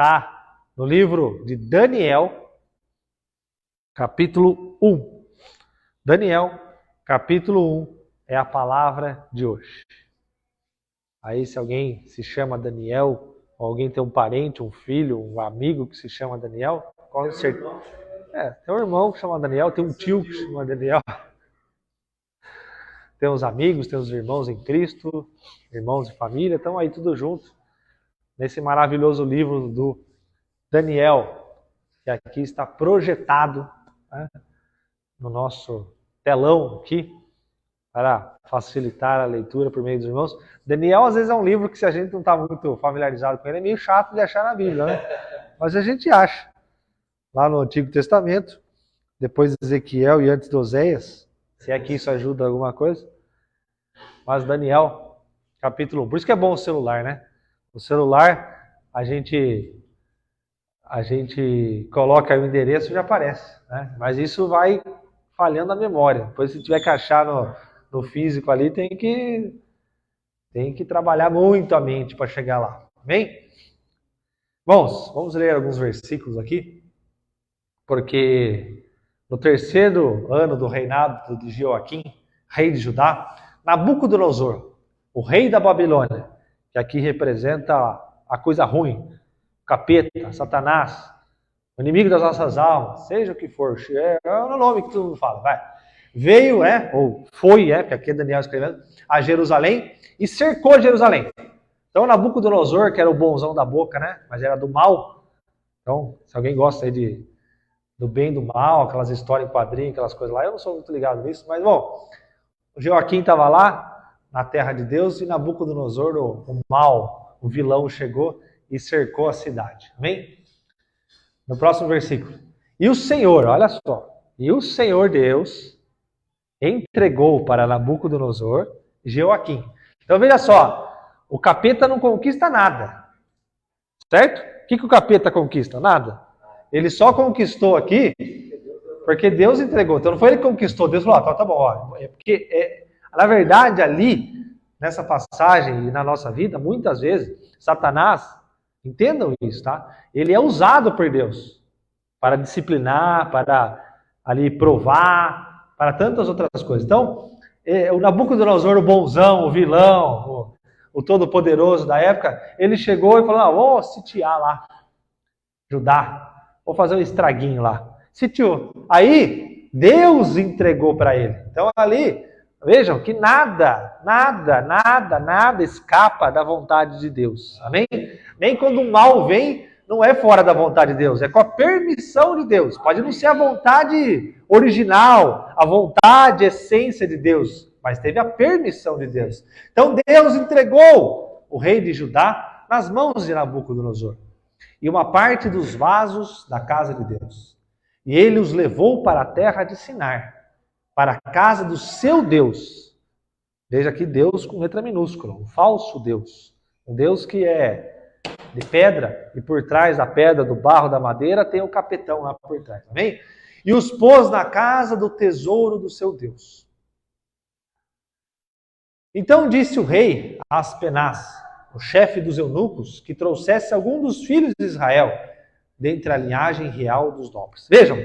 está no livro de Daniel, capítulo 1. Daniel, capítulo 1, é a palavra de hoje. Aí se alguém se chama Daniel, ou alguém tem um parente, um filho, um amigo que se chama Daniel, com certeza. Tem um irmão que chama Daniel, tem um tio que se chama Daniel. Tem os amigos, tem os irmãos em Cristo, irmãos de família, estão aí tudo junto nesse maravilhoso livro do Daniel, que aqui está projetado, né, no nosso telão aqui, para facilitar a leitura por meio dos irmãos. Daniel, às vezes, é um livro que, se a gente não está muito familiarizado com ele, é meio chato de achar na Bíblia, né? Mas a gente acha. Lá no Antigo Testamento, depois de Ezequiel e antes de Oséias, se é que isso ajuda alguma coisa. Mas Daniel, capítulo 1. Por isso que é bom o celular, né? O celular, a gente coloca aí o endereço e já aparece, né? Mas isso vai falhando a memória. Depois, se tiver que achar no físico ali, tem que trabalhar muito a mente para chegar lá. Amém? Bom, vamos ler alguns versículos aqui, porque no terceiro ano do reinado de Jeoaquim, rei de Judá, Nabucodonosor, o rei da Babilônia, que aqui representa a coisa ruim, o capeta, Satanás, o inimigo das nossas almas, seja o que for, é o nome que todo mundo fala, vai. Veio, ou foi, porque aqui é Daniel escrevendo, a Jerusalém e cercou Jerusalém. Então Nabucodonosor, que era o bonzão da boca, né, mas era do mal. Então, se alguém gosta aí do bem e do mal, aquelas histórias em quadrinho, aquelas coisas lá, eu não sou muito ligado nisso, mas bom, o Joaquim estava lá, na terra de Deus, e Nabucodonosor, o mal, o vilão, chegou e cercou a cidade. Amém? No próximo versículo. E o Senhor, olha só, e o Senhor Deus entregou para Nabucodonosor Jeoaquim. Então veja só, o capeta não conquista nada, certo? O que o capeta conquista? Nada. Ele só conquistou aqui porque Deus entregou. Então não foi ele que conquistou, Deus falou, tá bom, ó. Porque, na verdade, ali, nessa passagem e na nossa vida, muitas vezes, Satanás, entendam isso, tá? Ele é usado por Deus para disciplinar, para ali provar, para tantas outras coisas. Então, o Nabucodonosor, o bonzão, o vilão, o todo-poderoso da época, ele chegou e falou, vou sitiar lá, Judá, vou fazer um estraguinho lá. Sitiou. Aí, Deus entregou para ele. Então ali, vejam que nada escapa da vontade de Deus. Amém? Nem quando o mal vem, não é fora da vontade de Deus, é com a permissão de Deus. Pode não ser a vontade original, a vontade, a essência de Deus, mas teve a permissão de Deus. Então Deus entregou o rei de Judá nas mãos de Nabucodonosor e uma parte dos vasos da casa de Deus. E ele os levou para a terra de Sinar, para a casa do seu Deus. Veja aqui Deus com letra minúscula, um falso Deus. Um Deus que é de pedra, e por trás da pedra, do barro, da madeira, tem o capetão lá por trás. Amém? E os pôs na casa do tesouro do seu Deus. Então disse o rei a Aspenaz, o chefe dos eunucos, que trouxesse algum dos filhos de Israel, dentre a linhagem real dos nobres. Vejam,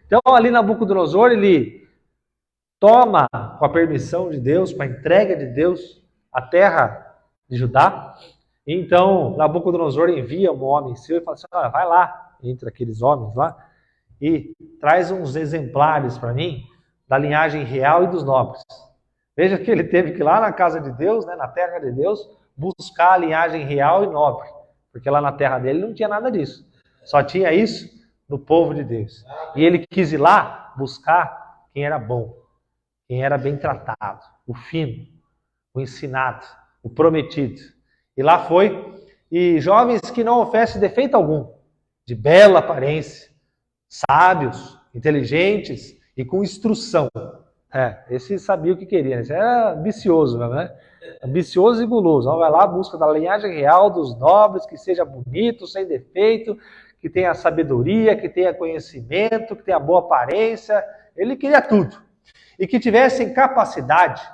então ali Nabucodonosor, ele toma, com a permissão de Deus, com a entrega de Deus, a terra de Judá. Então Nabucodonosor envia um homem seu e fala assim, vai lá, entre aqueles homens lá, e traz uns exemplares para mim, da linhagem real e dos nobres. Veja que ele teve que ir lá na casa de Deus, né, na terra de Deus, buscar a linhagem real e nobre, porque lá na terra dele não tinha nada disso. Só tinha isso no povo de Deus. E ele quis ir lá buscar quem era bom, quem era bem tratado, o fino, o ensinado, o prometido. E lá foi, e jovens que não oferecem defeito algum, de bela aparência, sábios, inteligentes e com instrução. Esse sabia o que queria, esse era ambicioso, né? Ambicioso e guloso. Vai lá, busca da linhagem real dos nobres, que seja bonito, sem defeito, que tenha sabedoria, que tenha conhecimento, que tenha boa aparência. Ele queria tudo. E que tivessem capacidade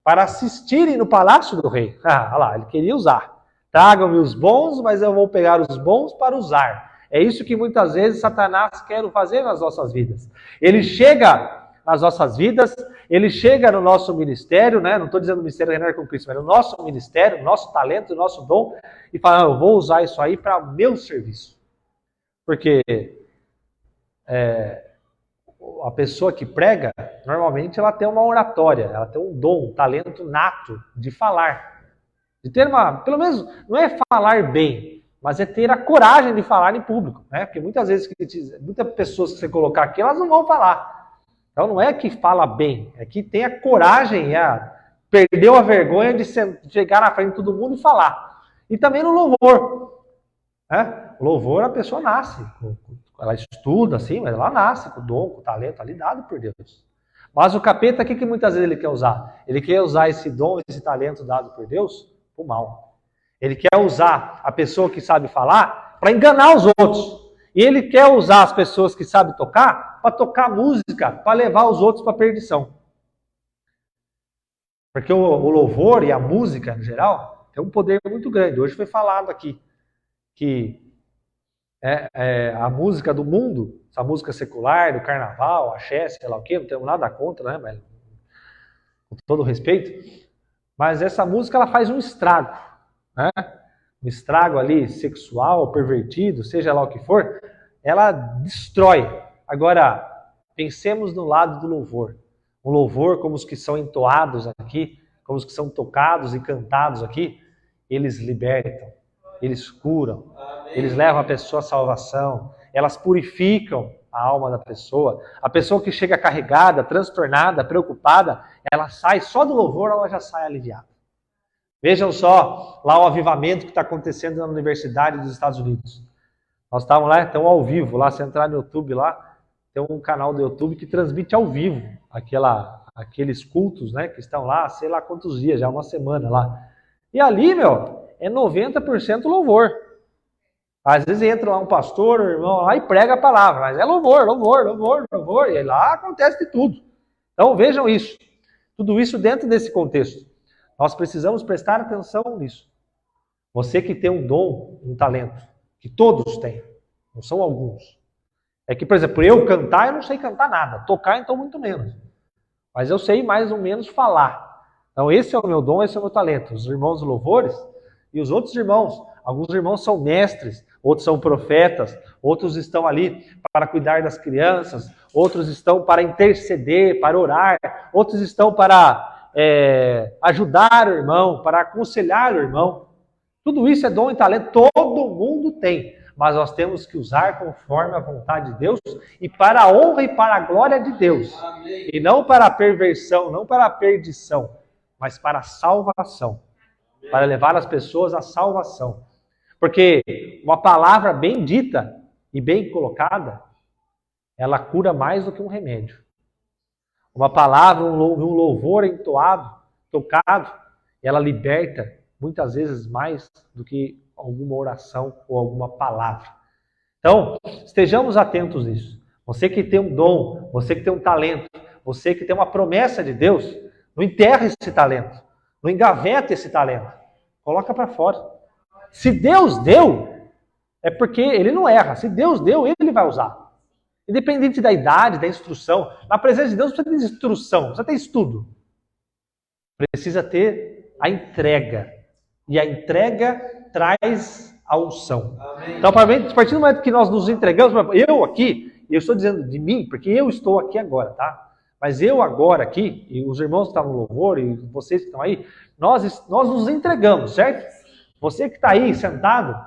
para assistirem no palácio do rei. Olha lá, ele queria usar. Tragam-me os bons, mas eu vou pegar os bons para usar. É isso que muitas vezes Satanás quer fazer nas nossas vidas. Ele chega nas nossas vidas, ele chega no nosso ministério, né? Não estou dizendo o ministério Reinar com Cristo, mas no nosso ministério, no nosso talento, no nosso dom, e fala, eu vou usar isso aí para meu serviço. Porque a pessoa que prega, normalmente ela tem uma oratória, ela tem um dom, um talento nato de falar. De ter pelo menos, não é falar bem, mas é ter a coragem de falar em público, né? Porque muitas vezes, muitas pessoas que você colocar aqui, elas não vão falar. Então não é que fala bem, é que tem a coragem, perdeu a vergonha de chegar na frente de todo mundo e falar. E também no louvor, né? O louvor a pessoa nasce, ela estuda assim, mas ela nasce com o dom, com o talento ali dado por Deus. Mas o capeta, o que muitas vezes ele quer usar? Ele quer usar esse dom, esse talento dado por Deus, o mal. Ele quer usar a pessoa que sabe falar para enganar os outros. E ele quer usar as pessoas que sabem tocar para tocar música, para levar os outros para a perdição. Porque o louvor e a música, em geral, tem um poder muito grande. Hoje foi falado aqui que a música do mundo, essa música secular, do carnaval, axé, sei lá o quê, não tenho nada contra, né? Mas, com todo respeito. Mas essa música ela faz um estrago, né? Um estrago ali sexual, pervertido, seja lá o que for, ela destrói. Agora, pensemos no lado do louvor. Um louvor como os que são entoados aqui, como os que são tocados e cantados aqui, eles libertam, eles curam, eles levam a pessoa à salvação, elas purificam a alma da pessoa. A pessoa que chega carregada, transtornada, preocupada, ela sai só do louvor, ela já sai aliviada. Vejam só lá o avivamento que está acontecendo na Universidade dos Estados Unidos. Nós estávamos lá, estamos ao vivo, lá, se entrar no YouTube lá, tem um canal do YouTube que transmite ao vivo aqueles cultos, né, que estão lá, sei lá quantos dias, já uma semana lá. E ali, é 90% louvor. Às vezes entra lá um pastor, um irmão lá e prega a palavra, mas é louvor, louvor, louvor, louvor, e aí lá acontece de tudo. Então vejam isso, tudo isso dentro desse contexto. Nós precisamos prestar atenção nisso. Você que tem um dom, um talento, que todos têm, não são alguns. É que, por exemplo, eu cantar, eu não sei cantar nada. Tocar, então, muito menos. Mas eu sei mais ou menos falar. Então, esse é o meu dom, esse é o meu talento. Os irmãos louvores e os outros irmãos. Alguns irmãos são mestres, outros são profetas, outros estão ali para cuidar das crianças, outros estão para interceder, para orar, outros estão para ajudar o irmão, para aconselhar o irmão. Tudo isso é dom e talento, todo mundo tem, mas nós temos que usar conforme a vontade de Deus e para a honra e para a glória de Deus. Amém. E não para a perversão, não para a perdição, mas para a salvação, amém, para levar as pessoas à salvação. Porque uma palavra bem dita e bem colocada, ela cura mais do que um remédio. Uma palavra, um louvor entoado, tocado, ela liberta muitas vezes mais do que alguma oração ou alguma palavra. Então, estejamos atentos nisso. Você que tem um dom, você que tem um talento, você que tem uma promessa de Deus, não enterra esse talento, não engaveta esse talento, coloca para fora. Se Deus deu, é porque Ele não erra. Se Deus deu, Ele vai usar. Independente da idade, da instrução. Na presença de Deus não precisa ter instrução, precisa ter estudo. Precisa ter a entrega. E a entrega traz a unção. Amém. Então, a partir do momento que nós nos entregamos, eu aqui, eu estou dizendo de mim, porque eu estou aqui agora, tá? Mas eu agora aqui, e os irmãos que estão no louvor, e vocês que estão aí, nós nos entregamos, certo? Você que está aí sentado,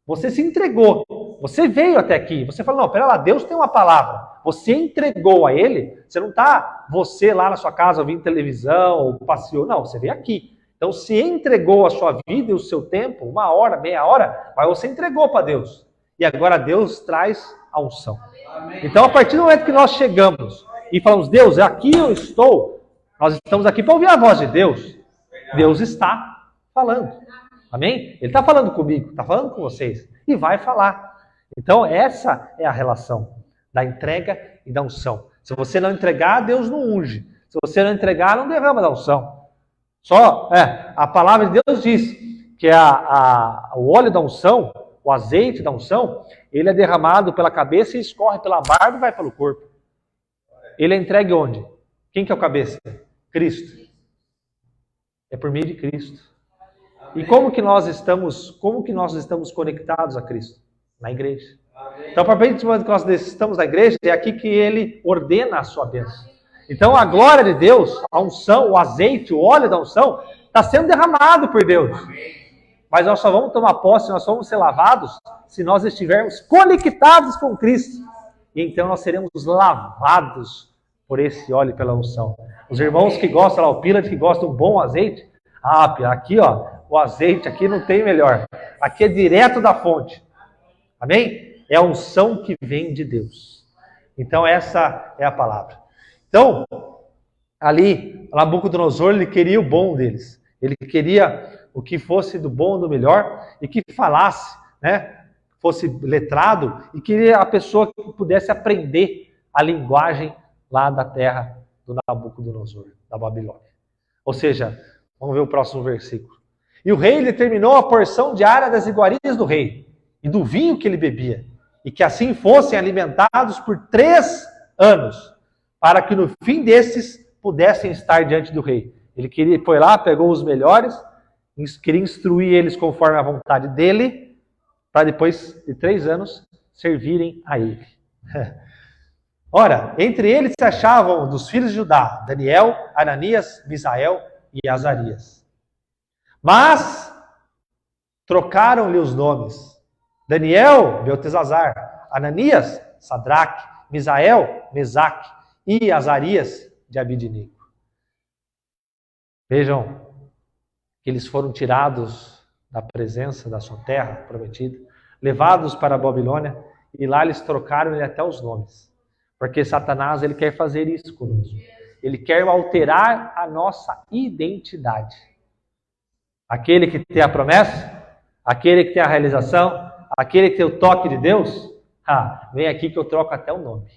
você se entregou. Você veio até aqui. Você falou, não, pera lá, Deus tem uma palavra. Você entregou a Ele. Você não está, você lá na sua casa, ouvindo televisão, ou passeou. Não, você veio aqui. Então, se entregou a sua vida e o seu tempo, 1 hora, meia hora, mas você entregou para Deus. E agora Deus traz a unção. Amém. Então, a partir do momento que nós chegamos e falamos, Deus, aqui eu estou, nós estamos aqui para ouvir a voz de Deus. Deus está falando. Amém? Ele está falando comigo, está falando com vocês. E vai falar. Então, essa é a relação da entrega e da unção. Se você não entregar, Deus não unge. Se você não entregar, não derrama da unção. A palavra de Deus diz que é o óleo da unção, o azeite da unção, ele é derramado pela cabeça e escorre pela barba e vai pelo corpo. Ele é entregue onde? Quem que é o cabeça? Cristo. É por meio de Cristo. E como que nós estamos conectados a Cristo? Na igreja. Então, a partir do momento que nós estamos na igreja, é aqui que ele ordena a sua bênção. Então, a glória de Deus, a unção, o azeite, o óleo da unção, está sendo derramado por Deus. Mas nós só vamos tomar posse, nós vamos ser lavados, se nós estivermos conectados com Cristo. E então nós seremos lavados por esse óleo e pela unção. Os irmãos que gostam lá, o Pilat, que gosta de um bom azeite, aqui ó, o azeite aqui não tem melhor. Aqui é direto da fonte. Amém? É a unção que vem de Deus. Então essa é a palavra. Então, ali, Nabucodonosor, ele queria o bom deles. Ele queria o que fosse do bom, do melhor, e que falasse, né? Fosse letrado, e queria a pessoa que pudesse aprender a linguagem lá da terra do Nabucodonosor, da Babilônia. Ou seja, vamos ver o próximo versículo. E o rei determinou a porção diária das iguarias do rei, e do vinho que ele bebia, e que assim fossem alimentados por 3 anos, para que no fim desses pudessem estar diante do rei. Ele foi lá, pegou os melhores, queria instruir eles conforme a vontade dele, para depois de 3 anos servirem a ele. Ora, entre eles se achavam dos filhos de Judá, Daniel, Ananias, Misael e Azarias. Mas trocaram-lhe os nomes. Daniel, Beltesazar, Ananias, Sadraque, Misael, Mesaque e Azarias de Abidnego. Vejam que eles foram tirados da presença da sua terra prometida, levados para a Babilônia, e lá eles trocaram até os nomes. Porque Satanás, ele quer fazer isso conosco. Ele quer alterar a nossa identidade. Aquele que tem a promessa, aquele que tem a realização, aquele que tem o toque de Deus, vem aqui que eu troco até o nome.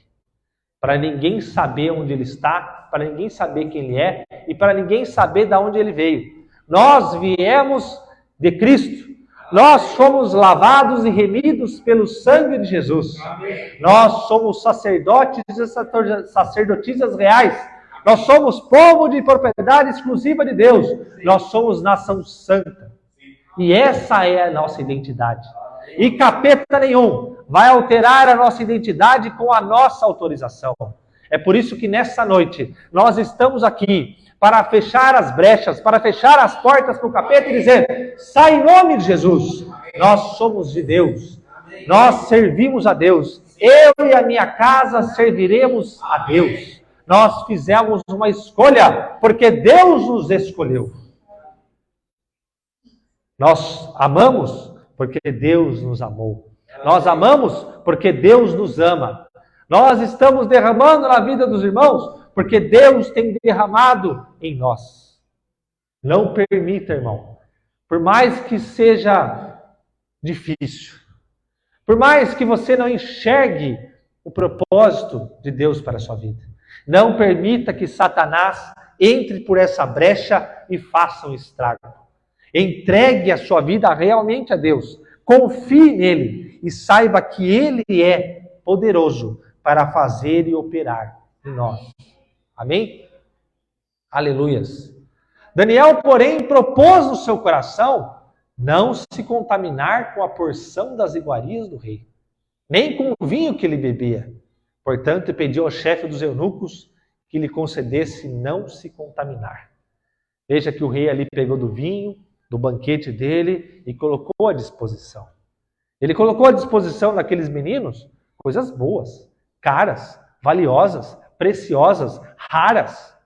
Para ninguém saber onde ele está, para ninguém saber quem ele é, e para ninguém saber de onde ele veio. Nós viemos de Cristo. Nós somos lavados e remidos pelo sangue de Jesus. Nós somos sacerdotes e sacerdotisas reais. Nós somos povo de propriedade exclusiva de Deus. Nós somos nação santa. E essa é a nossa identidade. E capeta nenhum vai alterar a nossa identidade com a nossa autorização. É por isso que nessa noite nós estamos aqui para fechar as brechas, para fechar as portas para o capeta e dizer: sai em nome de Jesus. Nós somos de Deus. Nós servimos a Deus. Eu e a minha casa serviremos a Deus. Nós fizemos uma escolha porque Deus nos escolheu. Nós amamos porque Deus nos amou. Nós amamos porque Deus nos ama. Nós estamos derramando na vida dos irmãos porque Deus tem derramado em nós. Não permita, irmão, por mais que seja difícil, por mais que você não enxergue o propósito de Deus para a sua vida, não permita que Satanás entre por essa brecha e faça um estrago. Entregue a sua vida realmente a Deus. Confie nele e saiba que ele é poderoso para fazer e operar em nós. Amém? Aleluias. Daniel, porém, propôs no seu coração não se contaminar com a porção das iguarias do rei, nem com o vinho que ele bebia. Portanto, pediu ao chefe dos eunucos que lhe concedesse não se contaminar. Veja que o rei ali pegou do vinho, do banquete dele, e colocou à disposição. Ele colocou à disposição daqueles meninos coisas boas, caras, valiosas, preciosas, raras,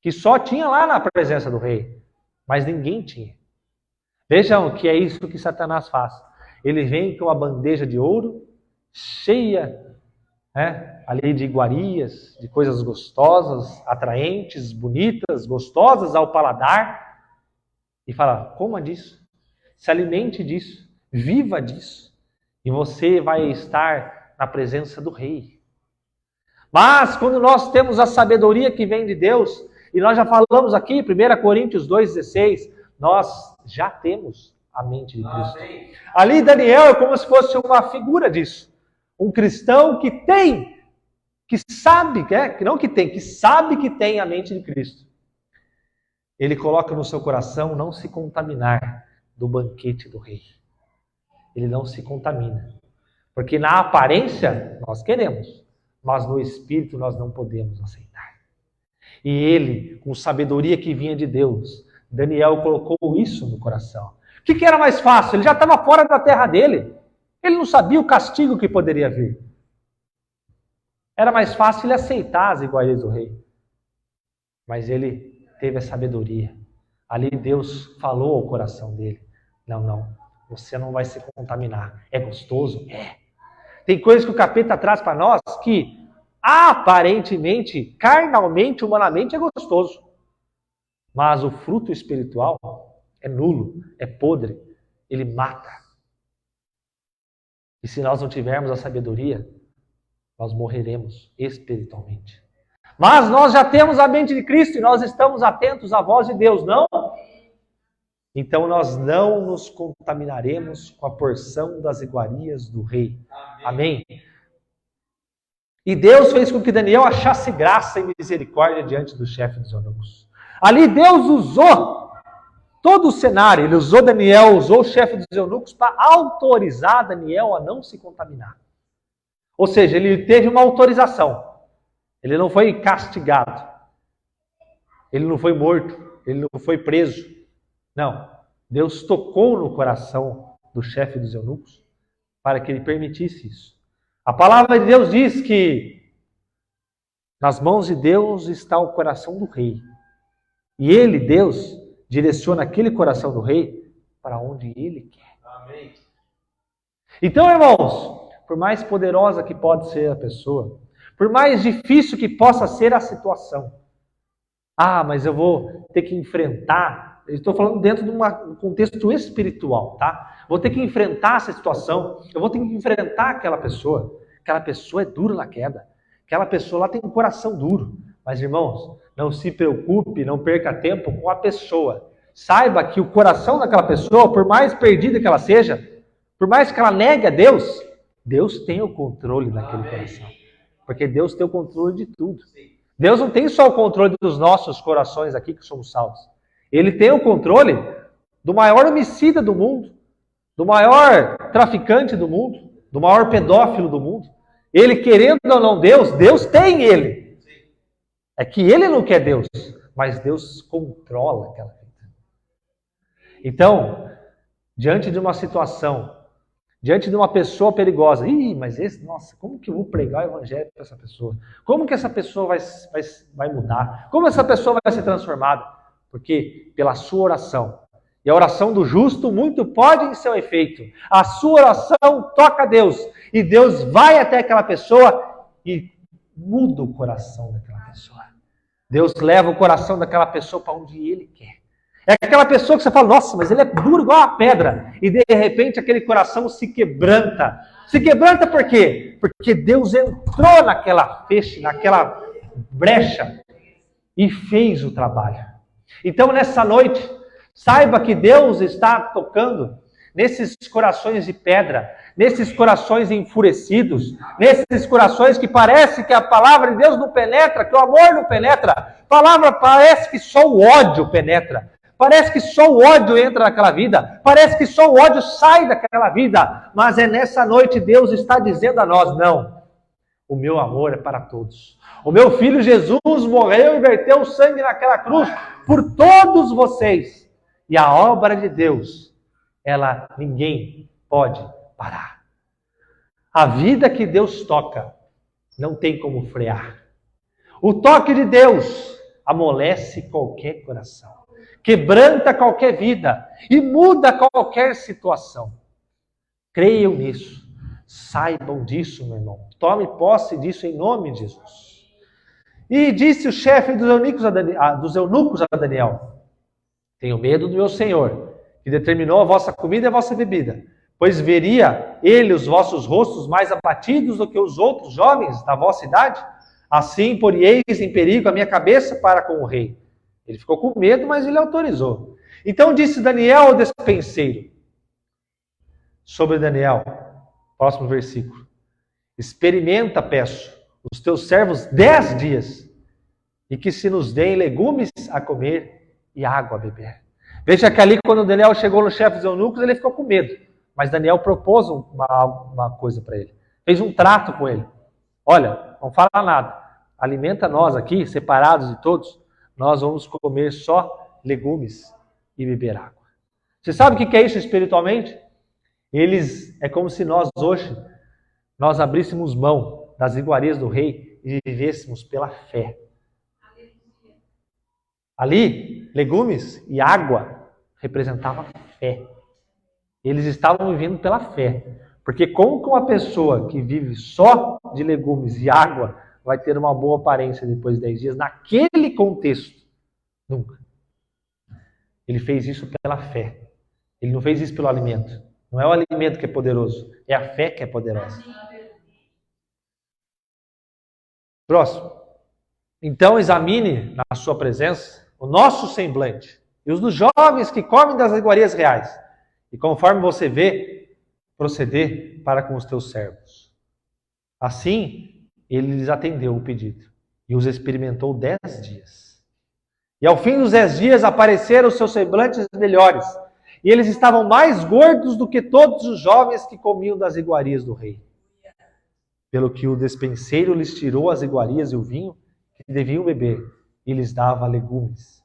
que só tinha lá na presença do rei, mas ninguém tinha. Vejam que é isso que Satanás faz. Ele vem com uma bandeja de ouro, cheia, ali de iguarias, de coisas gostosas, atraentes, bonitas, gostosas ao paladar, e fala: coma disso, se alimente disso, viva disso, e você vai estar na presença do rei. Mas quando nós temos a sabedoria que vem de Deus, e nós já falamos aqui, 1 Coríntios 2,16, nós já temos a mente de Cristo. Ali Daniel é como se fosse uma figura disso. Um cristão que tem, que sabe, que sabe que tem a mente de Cristo. Ele coloca no seu coração não se contaminar do banquete do rei. Ele não se contamina. Porque na aparência nós queremos, mas no espírito nós não podemos aceitar. E ele, com sabedoria que vinha de Deus, Daniel colocou isso no coração. O que era mais fácil? Ele já estava fora da terra dele. Ele não sabia o castigo que poderia vir. Era mais fácil ele aceitar as iguarias do rei. Mas ele teve a sabedoria. Ali Deus falou ao coração dele. Não, você não vai se contaminar. É gostoso? É. Tem coisas que o capeta traz para nós que aparentemente, carnalmente, humanamente é gostoso. Mas o fruto espiritual é nulo, é podre, ele mata. E se nós não tivermos a sabedoria, nós morreremos espiritualmente. Mas nós já temos a mente de Cristo e nós estamos atentos à voz de Deus, não? Então nós não nos contaminaremos com a porção das iguarias do rei. Amém? E Deus fez com que Daniel achasse graça e misericórdia diante do chefe dos eunucos. Ali Deus usou todo o cenário. Ele usou Daniel, usou o chefe dos eunucos para autorizar Daniel a não se contaminar. Ou seja, ele teve uma autorização. Ele não foi castigado. Ele não foi morto. Ele não foi preso. Não. Deus tocou no coração do chefe dos eunucos para que ele permitisse isso. A palavra de Deus diz que nas mãos de Deus está o coração do rei. E ele, Deus, direciona aquele coração do rei para onde ele quer. Amém. Então, irmãos, por mais poderosa que pode ser a pessoa, por mais difícil que possa ser a situação, mas eu vou ter que enfrentar, eu estou falando dentro de um contexto espiritual, tá? Vou ter que enfrentar essa situação, eu vou ter que enfrentar aquela pessoa é dura na queda, aquela pessoa lá tem um coração duro. Mas, irmãos, não se preocupe, não perca tempo com a pessoa. Saiba que o coração daquela pessoa, por mais perdida que ela seja, por mais que ela negue a Deus, Deus tem o controle daquele coração. Porque Deus tem o controle de tudo. Deus não tem só o controle dos nossos corações aqui que somos salvos. Ele tem o controle do maior homicida do mundo, do maior traficante do mundo, do maior pedófilo do mundo. Ele, querendo ou não Deus tem ele. É que ele não quer Deus, mas Deus controla aquela vida. Então, diante de uma situação, diante de uma pessoa perigosa, nossa, como que eu vou pregar o evangelho para essa pessoa? Como que essa pessoa vai mudar? Como essa pessoa vai ser transformada? Porque pela sua oração, e a oração do justo muito pode em seu efeito. A sua oração toca a Deus, e Deus vai até aquela pessoa e muda o coração daquela pessoa. Deus leva o coração daquela pessoa para onde Ele quer. É aquela pessoa que você fala, nossa, mas ele é duro igual a pedra. E de repente aquele coração se quebranta. Se quebranta por quê? Porque Deus entrou naquela feixe, naquela brecha e fez o trabalho. Então nessa noite, saiba que Deus está tocando nesses corações de pedra, nesses corações enfurecidos, nesses corações que parece que a palavra de Deus não penetra, que o amor não penetra. A palavra parece que só o ódio penetra. Parece que só o ódio entra naquela vida. Parece que só o ódio sai daquela vida. Mas é nessa noite Deus está dizendo a nós, não. O meu amor é para todos. O meu filho Jesus morreu e verteu o sangue naquela cruz por todos vocês. E a obra de Deus, ninguém pode parar. A vida que Deus toca, não tem como frear. O toque de Deus amolece qualquer coração. Quebranta qualquer vida e muda qualquer situação. Creiam nisso. Saibam disso, meu irmão. Tome posse disso em nome de Jesus. E disse o chefe dos eunucos a Daniel: tenho medo do meu Senhor, que determinou a vossa comida e a vossa bebida, pois veria ele os vossos rostos mais abatidos do que os outros jovens da vossa idade. Assim porieis em perigo a minha cabeça para com o rei. Ele ficou com medo, mas ele autorizou. Então disse Daniel ao despenseiro, sobre Daniel, próximo versículo: experimenta, peço, os teus servos 10 dias, e que se nos deem legumes a comer e água a beber. Veja que ali, quando Daniel chegou no chefe dos eunucos, ele ficou com medo. Mas Daniel propôs uma coisa para ele. Fez um trato com ele. Olha, não fala nada. Alimenta nós aqui, separados de todos, nós vamos comer só legumes e beber água. Você sabe o que é isso espiritualmente? É como se nós hoje, nós abríssemos mão das iguarias do rei e vivêssemos pela fé. Ali, legumes e água representavam fé. Eles estavam vivendo pela fé. Porque como que uma pessoa que vive só de legumes e água vai ter uma boa aparência depois de 10 dias naquele contexto? Nunca. Ele fez isso pela fé. Ele não fez isso pelo alimento. Não é o alimento que é poderoso, é a fé que é poderosa. Próximo. Então examine na sua presença o nosso semblante e os dos jovens que comem das iguarias reais. E conforme você vê, proceder para com os teus servos. Assim, ele lhes atendeu o pedido e os experimentou 10 dias. E ao fim dos 10 dias apareceram os seus semblantes melhores. E eles estavam mais gordos do que todos os jovens que comiam das iguarias do rei. Pelo que o despenseiro lhes tirou as iguarias e o vinho que deviam beber e lhes dava legumes.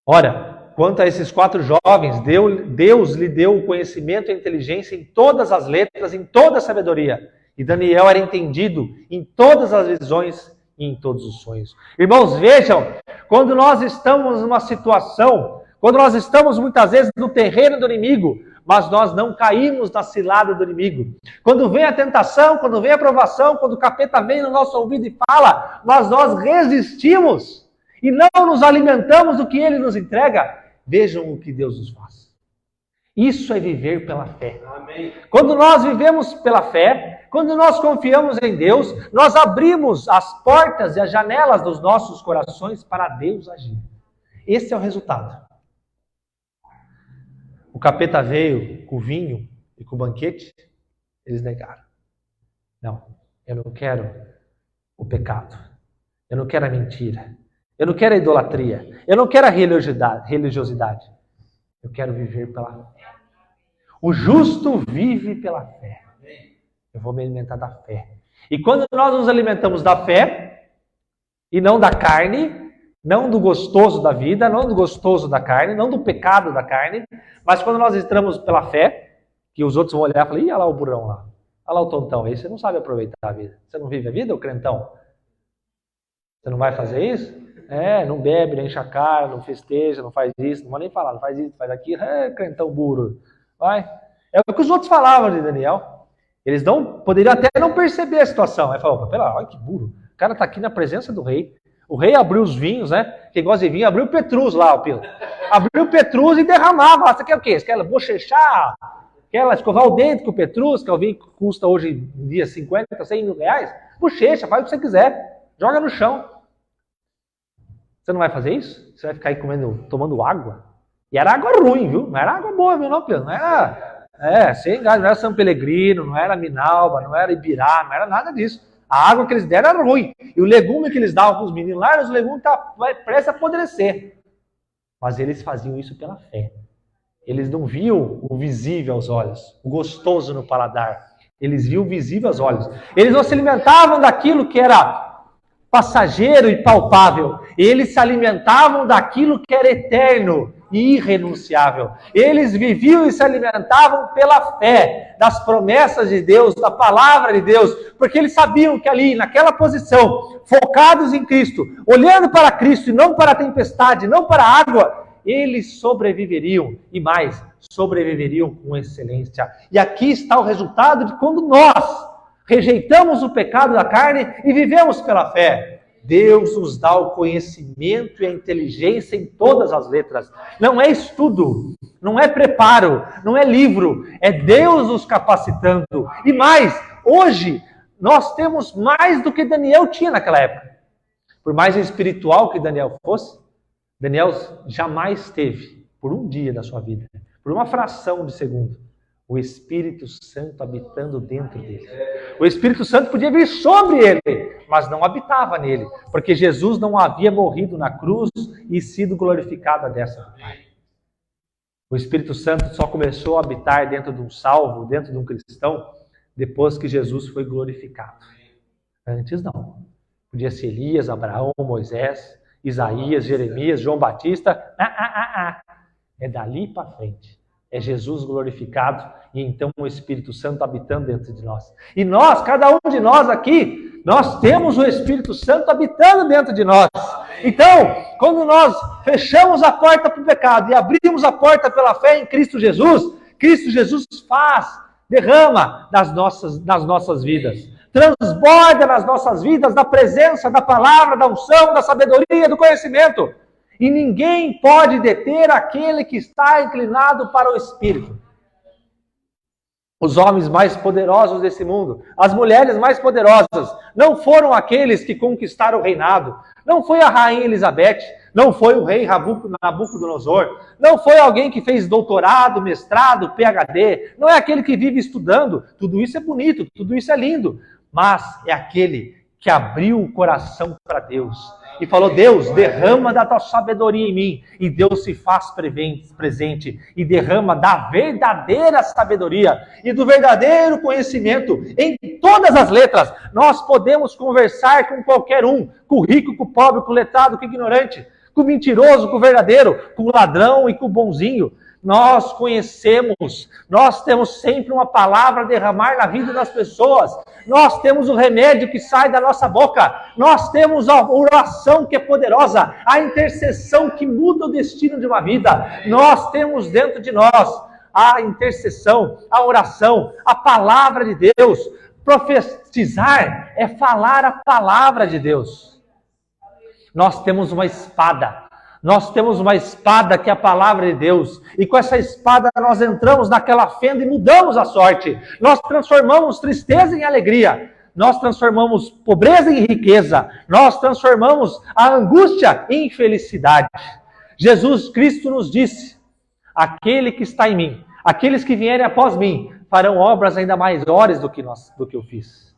Ora, quanto a esses 4 jovens, Deus lhe deu o conhecimento e a inteligência em todas as letras, em toda a sabedoria. E Daniel era entendido em todas as visões e em todos os sonhos. Irmãos, vejam, quando nós estamos numa situação, quando nós estamos muitas vezes no terreno do inimigo, mas nós não caímos na cilada do inimigo. Quando vem a tentação, quando vem a provação, quando o capeta vem no nosso ouvido e fala, mas nós resistimos e não nos alimentamos do que ele nos entrega. Vejam o que Deus nos faz. Isso é viver pela fé. Amém. Quando nós vivemos pela fé, quando nós confiamos em Deus, nós abrimos as portas e as janelas dos nossos corações para Deus agir. Esse é o resultado. O capeta veio com o vinho e com o banquete, eles negaram. Não, eu não quero o pecado. Eu não quero a mentira. Eu não quero a idolatria. Eu não quero a religiosidade. Eu quero viver pela fé. O justo vive pela fé. Eu vou me alimentar da fé. E quando nós nos alimentamos da fé, e não da carne, não do gostoso da vida, não do gostoso da carne, não do pecado da carne, mas quando nós entramos pela fé, que os outros vão olhar e falar, ih, olha lá o burrão lá, olha lá o tontão, aí você não sabe aproveitar a vida. Você não vive a vida, o crentão? Você não vai fazer isso? Não bebe, não enche a cara, não festeja, não faz isso, não vou nem falar, não faz isso, faz aquilo, crentão burro. Vai. É o que os outros falavam de Daniel. Eles poderiam até não perceber a situação. Aí falaram, pera, olha que burro, o cara está aqui na presença do rei. O rei abriu os vinhos, né? Quem gosta de vinho, abriu o Petrus lá, o Pilo. Abriu o Petrus e derramava. Você quer o quê? Você quer bochechar? Quer escovar o dente com o Petrus, que é o vinho que custa hoje em dia 50, 100 mil reais? Bochecha, faz o que você quiser. Joga no chão. Você não vai fazer isso? Você vai ficar aí tomando água? E era água ruim, viu? Não era água boa, viu, não, Pilo? Não era, sem gás, não era São Pellegrino, não era Minalba, não era Ibirá, não era nada disso. A água que eles deram era ruim. E o legume que eles davam para os meninos lá, os legumes prestes a apodrecer. Mas eles faziam isso pela fé. Eles não viam o visível aos olhos, o gostoso no paladar. Eles viam o visível aos olhos. Eles não se alimentavam daquilo que era passageiro e palpável. Eles se alimentavam daquilo que era eterno e irrenunciável. Eles viviam e se alimentavam pela fé, das promessas de Deus, da palavra de Deus, porque eles sabiam que ali, naquela posição, focados em Cristo, olhando para Cristo e não para a tempestade, não para a água, eles sobreviveriam, e mais, sobreviveriam com excelência. E aqui está o resultado de quando nós rejeitamos o pecado da carne e vivemos pela fé. Deus nos dá o conhecimento e a inteligência em todas as letras. Não é estudo, não é preparo, não é livro, é Deus nos capacitando. E mais, hoje nós temos mais do que Daniel tinha naquela época. Por mais espiritual que Daniel fosse, Daniel jamais teve, por um dia da sua vida, por uma fração de segundo, o Espírito Santo habitando dentro dele. O Espírito Santo podia vir sobre ele, mas não habitava nele, porque Jesus não havia morrido na cruz e sido glorificado à destra do Pai. O Espírito Santo só começou a habitar dentro de um salvo, dentro de um cristão, depois que Jesus foi glorificado. Antes não. Podia ser Elias, Abraão, Moisés, Isaías, Jeremias, João Batista. É dali para frente. É Jesus glorificado e então o Espírito Santo habitando dentro de nós. E nós, cada um de nós aqui, nós temos o Espírito Santo habitando dentro de nós. Então, quando nós fechamos a porta para o pecado e abrimos a porta pela fé em Cristo Jesus derrama nas nossas vidas. Transborda nas nossas vidas da presença, da palavra, da unção, da sabedoria, do conhecimento. E ninguém pode deter aquele que está inclinado para o Espírito. Os homens mais poderosos desse mundo, as mulheres mais poderosas, não foram aqueles que conquistaram o reinado. Não foi a rainha Elizabeth, não foi o rei Nabucodonosor, não foi alguém que fez doutorado, mestrado, PhD, não é aquele que vive estudando. Tudo isso é bonito, tudo isso é lindo, mas é aquele que abriu o coração para Deus e falou: Deus, derrama da tua sabedoria em mim. E Deus se faz presente e derrama da verdadeira sabedoria e do verdadeiro conhecimento em todas as letras. Nós podemos conversar com qualquer um, com o rico, com o pobre, com o letrado, com o ignorante, com o mentiroso, com o verdadeiro, com o ladrão e com o bonzinho. Nós conhecemos, nós temos sempre uma palavra a derramar na vida das pessoas, nós temos o remédio que sai da nossa boca, nós temos a oração que é poderosa, a intercessão que muda o destino de uma vida, nós temos dentro de nós a intercessão, a oração, a palavra de Deus. Profetizar é falar a palavra de Deus. Nós temos uma espada. Nós temos uma espada que é a palavra de Deus. E com essa espada nós entramos naquela fenda e mudamos a sorte. Nós transformamos tristeza em alegria. Nós transformamos pobreza em riqueza. Nós transformamos a angústia em felicidade. Jesus Cristo nos disse: aquele que está em mim, aqueles que vierem após mim, farão obras ainda maiores do que eu fiz.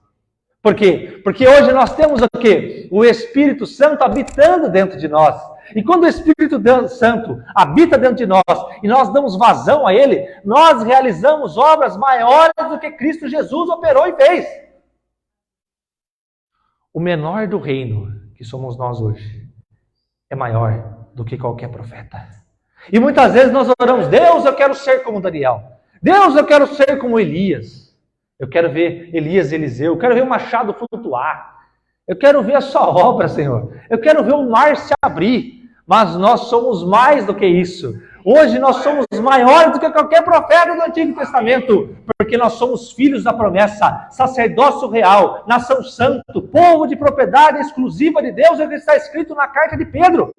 Por quê? Porque hoje nós temos o quê? O Espírito Santo habitando dentro de nós. E quando o Espírito Santo habita dentro de nós e nós damos vazão a Ele, nós realizamos obras maiores do que Cristo Jesus operou e fez. O menor do reino, que somos nós hoje, é maior do que qualquer profeta. E muitas vezes nós oramos: Deus, eu quero ser como Daniel. Deus, eu quero ser como Elias. Eu quero ver Elias e Eliseu. Eu quero ver o machado flutuar. Eu quero ver a sua obra, Senhor. Eu quero ver o mar se abrir. Mas nós somos mais do que isso. Hoje nós somos maiores do que qualquer profeta do Antigo Testamento, porque nós somos filhos da promessa, sacerdócio real, nação santo, povo de propriedade exclusiva de Deus, é o que está escrito na carta de Pedro.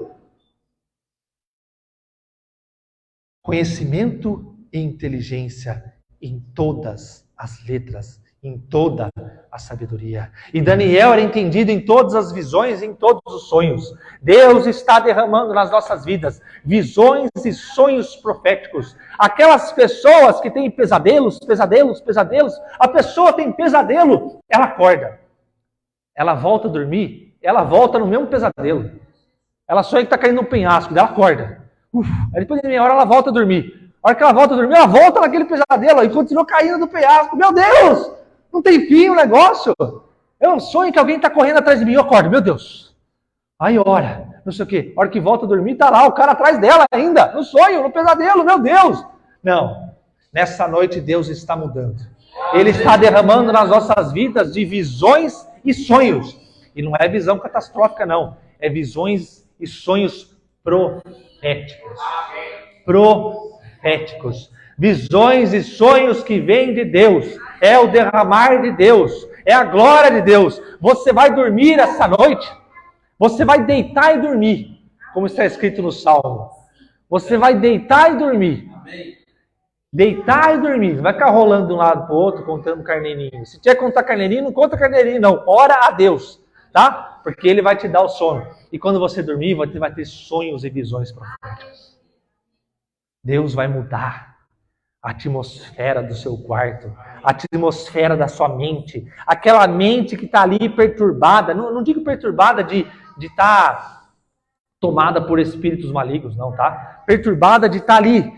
Conhecimento e inteligência em todas as letras, em toda a sabedoria. E Daniel era entendido em todas as visões, em todos os sonhos. Deus está derramando nas nossas vidas visões e sonhos proféticos. Aquelas pessoas que têm pesadelos, a pessoa tem pesadelo, ela acorda. Ela volta a dormir, ela volta no mesmo pesadelo. Ela sonha que está caindo no penhasco, ela acorda. Aí depois de meia hora ela volta a dormir. A hora que ela volta a dormir, ela volta naquele pesadelo e continua caindo no penhasco. Meu Deus! Não tem fim o negócio. É um sonho que alguém está correndo atrás de mim. Eu acordo, meu Deus. Aí ora, não sei o quê. A hora que volta a dormir, está lá o cara atrás dela ainda. No sonho, no pesadelo, meu Deus. Não. Nessa noite Deus está mudando. Ele está derramando nas nossas vidas de visões e sonhos. E não é visão catastrófica, não. É visões e sonhos proféticos. Proféticos. Visões e sonhos que vêm de Deus. É o derramar de Deus. É a glória de Deus. Você vai dormir essa noite. Você vai deitar e dormir. Como está escrito no Salmo. Você vai deitar e dormir. Deitar e dormir. Não vai ficar rolando de um lado para o outro, contando carneirinho. Se tiver que contar carneirinho, não conta carneirinho, não. Ora a Deus. Tá? Porque Ele vai te dar o sono. E quando você dormir, você vai ter sonhos e visões proféticas. Deus vai mudar a atmosfera do seu quarto, a atmosfera da sua mente. Aquela mente que está ali perturbada, não digo perturbada de estar tomada por espíritos malignos, não, tá? Perturbada de estar ali,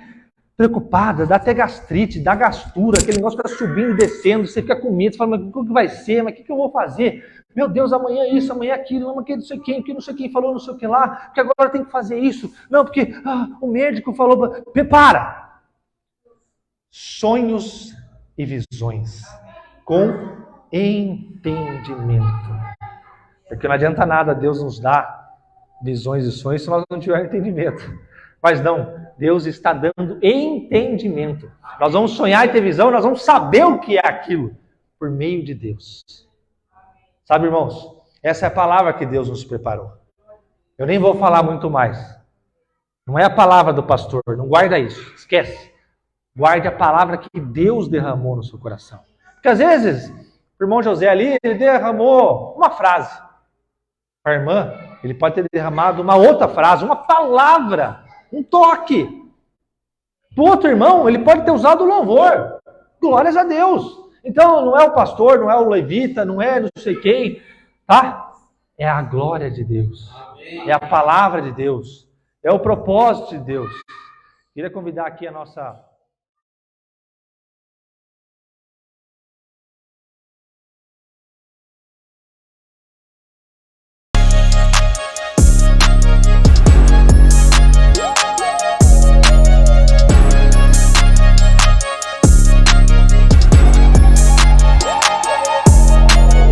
preocupada, dá até gastrite, dá gastura, aquele negócio fica subindo e descendo, você fica com medo, você fala, mas o que vai ser? Mas o que eu vou fazer? Meu Deus, amanhã isso, amanhã aquilo, não, porque não sei quem, que não sei quem falou, não sei o que lá, porque agora tem que fazer isso. Não, porque o médico falou, para! Sonhos e visões com entendimento. Porque não adianta nada Deus nos dar visões e sonhos se nós não tivermos entendimento. Mas não, Deus está dando entendimento. Nós vamos sonhar e ter visão, nós vamos saber o que é aquilo por meio de Deus. Sabe, irmãos, essa é a palavra que Deus nos preparou. Eu nem vou falar muito mais. Não é a palavra do pastor, não guarda isso, esquece. Guarde a palavra que Deus derramou no seu coração. Porque às vezes, o irmão José ali, ele derramou uma frase. Para a irmã, ele pode ter derramado uma outra frase, uma palavra, um toque. Para o outro irmão, ele pode ter usado o louvor. Glórias a Deus. Então, não é o pastor, não é o levita, não é não sei quem, tá? É a glória de Deus. É a palavra de Deus. É o propósito de Deus. Queria convidar aqui a nossa